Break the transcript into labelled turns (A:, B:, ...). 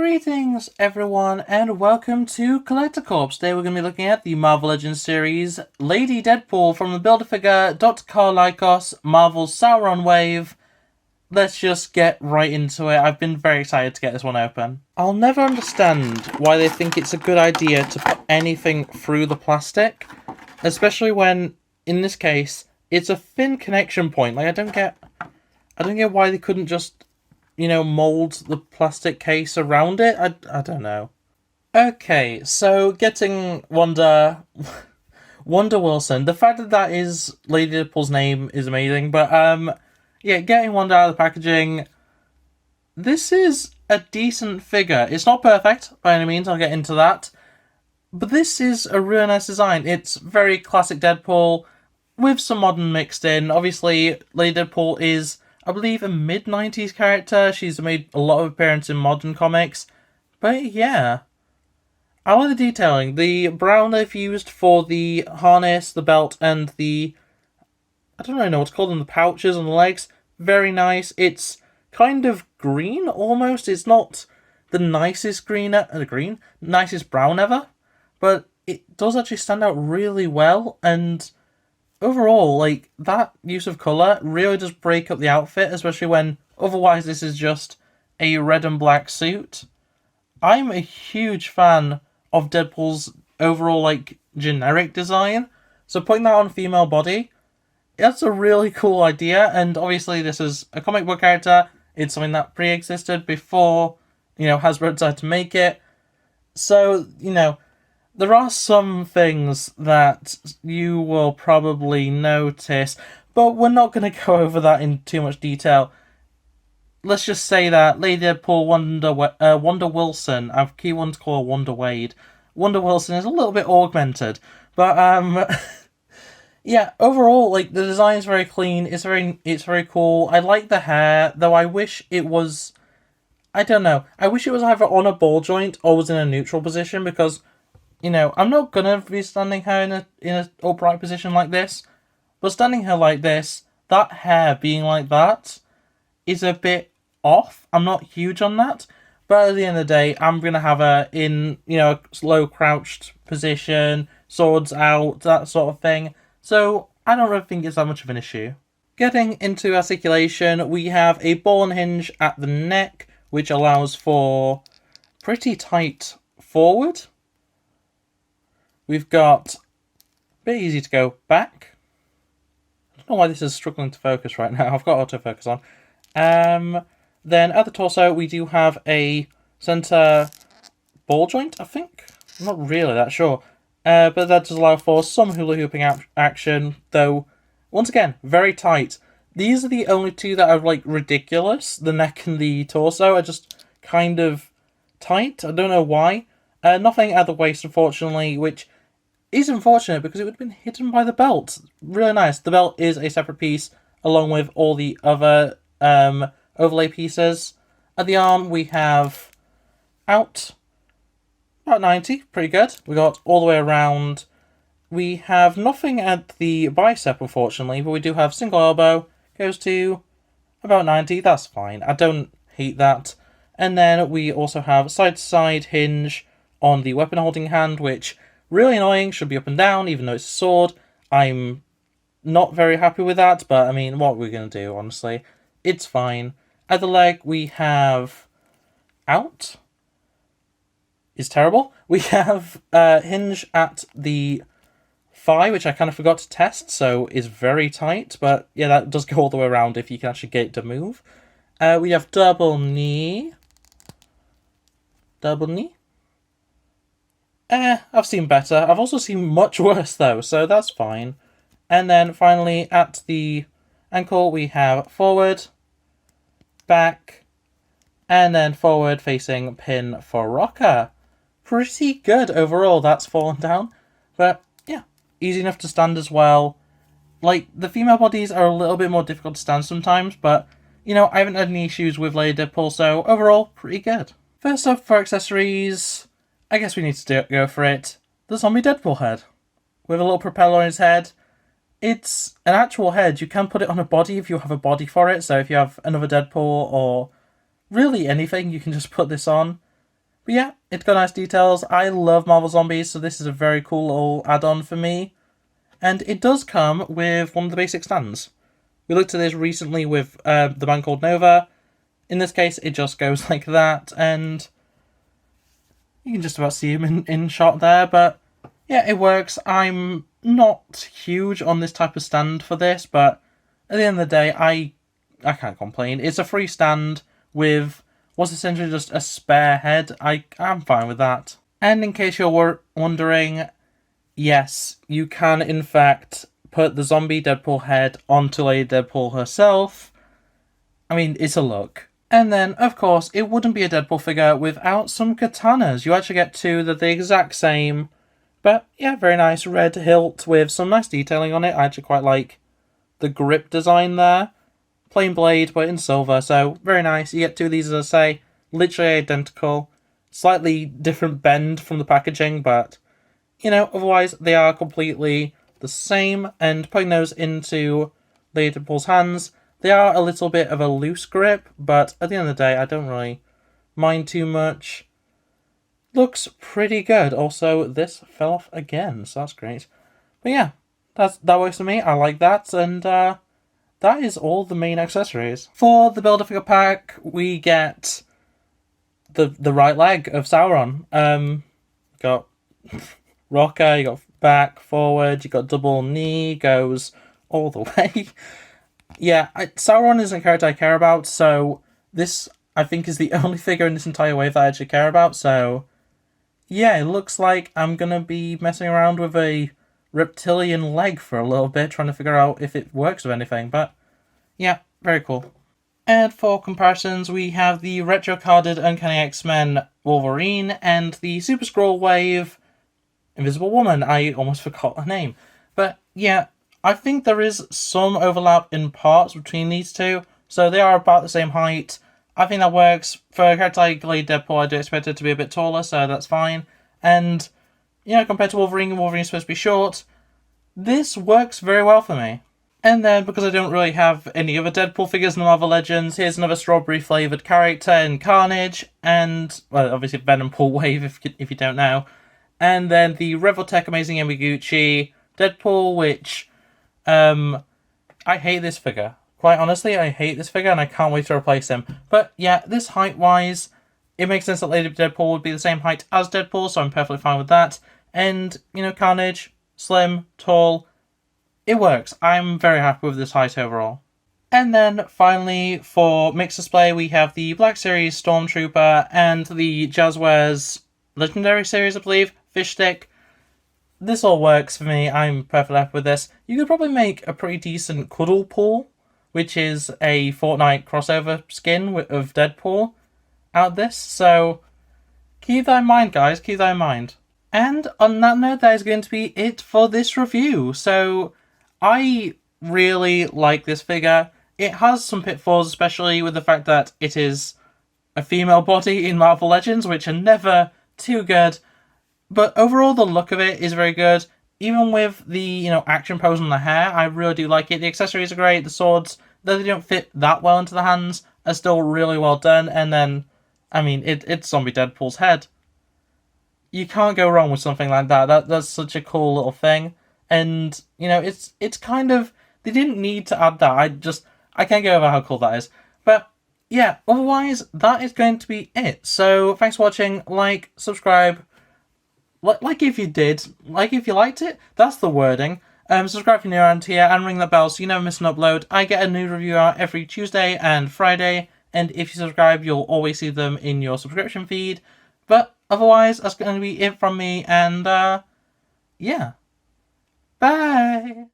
A: Greetings everyone and welcome to Collector Corps. Today we're going to be looking at the Marvel Legends series Lady Deadpool from the Build-A-Figure Dr. Carl Lycos Marvel's Sauron wave. Let's just get right into it. I've been very excited to get this one open. I'll never understand why they think it's a good idea to put anything through the plastic, especially when, in this case, it's a thin connection point. Like I don't get why they couldn't just mold the plastic case around it. I don't know. Okay, so getting Wanda Wilson. The fact that is Lady Deadpool's name is amazing, but yeah, getting Wanda out of the packaging. This is a decent figure. It's not perfect by any means. I'll get into that, but this is a really nice design. It's very classic Deadpool with some modern mixed in. Obviously, Lady Deadpool is, I believe, a mid-90s character. She's made a lot of appearances in modern comics. But yeah, I like the detailing. The brown they've used for the harness, the belt, and the, I don't really know what to call them, the pouches on the legs. Very nice. It's kind of green, almost. It's not the nicest nicest brown ever. But it does actually stand out really well, and overall, like, that use of colour really does break up the outfit, especially when otherwise this is just a red and black suit. I'm a huge fan of Deadpool's overall, like, generic design, so putting that on a female body, that's a really cool idea, and obviously this is a comic book character. It's something that pre-existed before, Hasbro decided to make it. So, there are some things that you will probably notice, but we're not going to go over that in too much detail. Let's just say that Lady Deadpool Wanda Wilson, I keep wanting to call her Wanda Wade. Wanda Wilson is a little bit augmented, but yeah, overall, like, the design is very clean. It's very cool. I like the hair, though I wish it was, I don't know. I wish it was either on a ball joint or was in a neutral position, because I'm not gonna be standing her in a upright position like this, but standing her like this, that hair being like that, is a bit off. I'm not huge on that, but at the end of the day, I'm gonna have her in, a slow crouched position, swords out, that sort of thing. So I don't really think it's that much of an issue. Getting into articulation, we have a ball and hinge at the neck, which allows for pretty tight forward. We've got a bit easy to go back. I don't know why this is struggling to focus right now. I've got autofocus on. Then at the torso, we do have a center ball joint, I think. I'm not really that sure. But that does allow for some hula hooping action, though, once again, very tight. These are the only two that are, like, ridiculous. The neck and the torso are just kind of tight. I don't know why. Nothing at the waist, unfortunately, which is unfortunate because it would have been hidden by the belt. Really nice. The belt is a separate piece along with all the other overlay pieces. At the arm, we have out about 90. Pretty good. We got all the way around. We have nothing at the bicep, unfortunately, but we do have single elbow. Goes to about 90. That's fine. I don't hate that. And then we also have side-to-side hinge on the weapon holding hand, which, really annoying, should be up and down, even though it's a sword. I'm not very happy with that, but I mean, what are we going to do, honestly? It's fine. At the leg, we have out. Is terrible. We have hinge at the thigh, which I kind of forgot to test, so is very tight, but yeah, that does go all the way around if you can actually get it to move. We have double knee. Double knee. I've seen better. I've also seen much worse, though, so that's fine. And then, finally, at the ankle, we have forward, back, and then forward facing pin for rocker. Pretty good overall, that's fallen down. But, yeah, easy enough to stand as well. Like, the female bodies are a little bit more difficult to stand sometimes, but, I haven't had any issues with Lady Deadpool, so overall, pretty good. First up for accessories, I guess we need to go for it. The zombie Deadpool head. With a little propeller on his head. It's an actual head. You can put it on a body if you have a body for it. So if you have another Deadpool or really anything, you can just put this on. But yeah, it's got nice details. I love Marvel Zombies, so this is a very cool little add-on for me. And it does come with one of the basic stands. We looked at this recently with the band called Nova. In this case, it just goes like that, and you can just about see him in shot there, but yeah, it works. I'm not huge on this type of stand for this, but at the end of the day, I can't complain. It's a free stand with what's essentially just a spare head. I'm fine with that. And in case you're wondering, yes, you can in fact put the zombie Deadpool head onto Lady Deadpool herself. I mean, it's a look. And then, of course, it wouldn't be a Deadpool figure without some katanas. You actually get two that are the exact same. But yeah, very nice red hilt with some nice detailing on it. I actually quite like the grip design there. Plain blade, but in silver, so very nice. You get two of these, as I say, literally identical. Slightly different bend from the packaging, but, you know, otherwise they are completely the same. And putting those into Lady Deadpool's hands, they are a little bit of a loose grip, but at the end of the day, I don't really mind too much. Looks pretty good. Also, this fell off again, so that's great. But yeah, that works for me. I like that, and that is all the main accessories. For the Build-A-Figure pack, we get the right leg of Sauron. Got rocker, you got back, forward, you got double knee, goes all the way. Yeah, Sauron isn't a character I care about, so this, I think, is the only figure in this entire wave that I actually care about, so yeah, it looks like I'm gonna be messing around with a reptilian leg for a little bit, trying to figure out if it works with anything, but yeah, very cool. And for comparisons, we have the retro-carded Uncanny X-Men Wolverine and the Super Skrull Wave Invisible Woman. I almost forgot her name. But yeah, I think there is some overlap in parts between these two, so they are about the same height. I think that works. For a character like Lady Deadpool, I do expect it to be a bit taller, so that's fine. And, you know, compared to Wolverine, and Wolverine's supposed to be short, this works very well for me. And then, because I don't really have any other Deadpool figures in the Marvel Legends, here's another strawberry-flavoured character in Carnage, and, well, obviously Venom Pool Wave, if you don't know. And then the Revoltech Amazing Yamaguchi Deadpool, which, I hate this figure. Quite honestly, I hate this figure, and I can't wait to replace him. But yeah, this height-wise, it makes sense that Lady Deadpool would be the same height as Deadpool, so I'm perfectly fine with that. And, you know, Carnage, slim, tall, it works. I'm very happy with this height overall. And then, finally, for mixed display, we have the Black Series Stormtrooper and the Jazzwares Legendary Series, I believe, Fish Stick. This all works for me. I'm perfectly happy with this. You could probably make a pretty decent Cuddle Pool, which is a Fortnite crossover skin of Deadpool, out of this. So, keep that in mind, guys. Keep that in mind. And on that note, that is going to be it for this review. So, I really like this figure. It has some pitfalls, especially with the fact that it is a female body in Marvel Legends, which are never too good. But overall, the look of it is very good. Even with the, you know, action pose on the hair, I really do like it. The accessories are great. The swords, though they don't fit that well into the hands, are still really well done. And then, I mean, it's Zombie Deadpool's head. You can't go wrong with something like that. That's such a cool little thing. And, you know, it's kind of, they didn't need to add that. I can't get over how cool that is. But yeah, otherwise, that is going to be it. So thanks for watching. Like, subscribe. Like if you did. Like if you liked it. That's the wording. Subscribe if you're new around here and ring that bell so you never miss an upload. I get a new review out every Tuesday and Friday. And if you subscribe, you'll always see them in your subscription feed. But otherwise, that's going to be it from me. And, yeah. Bye!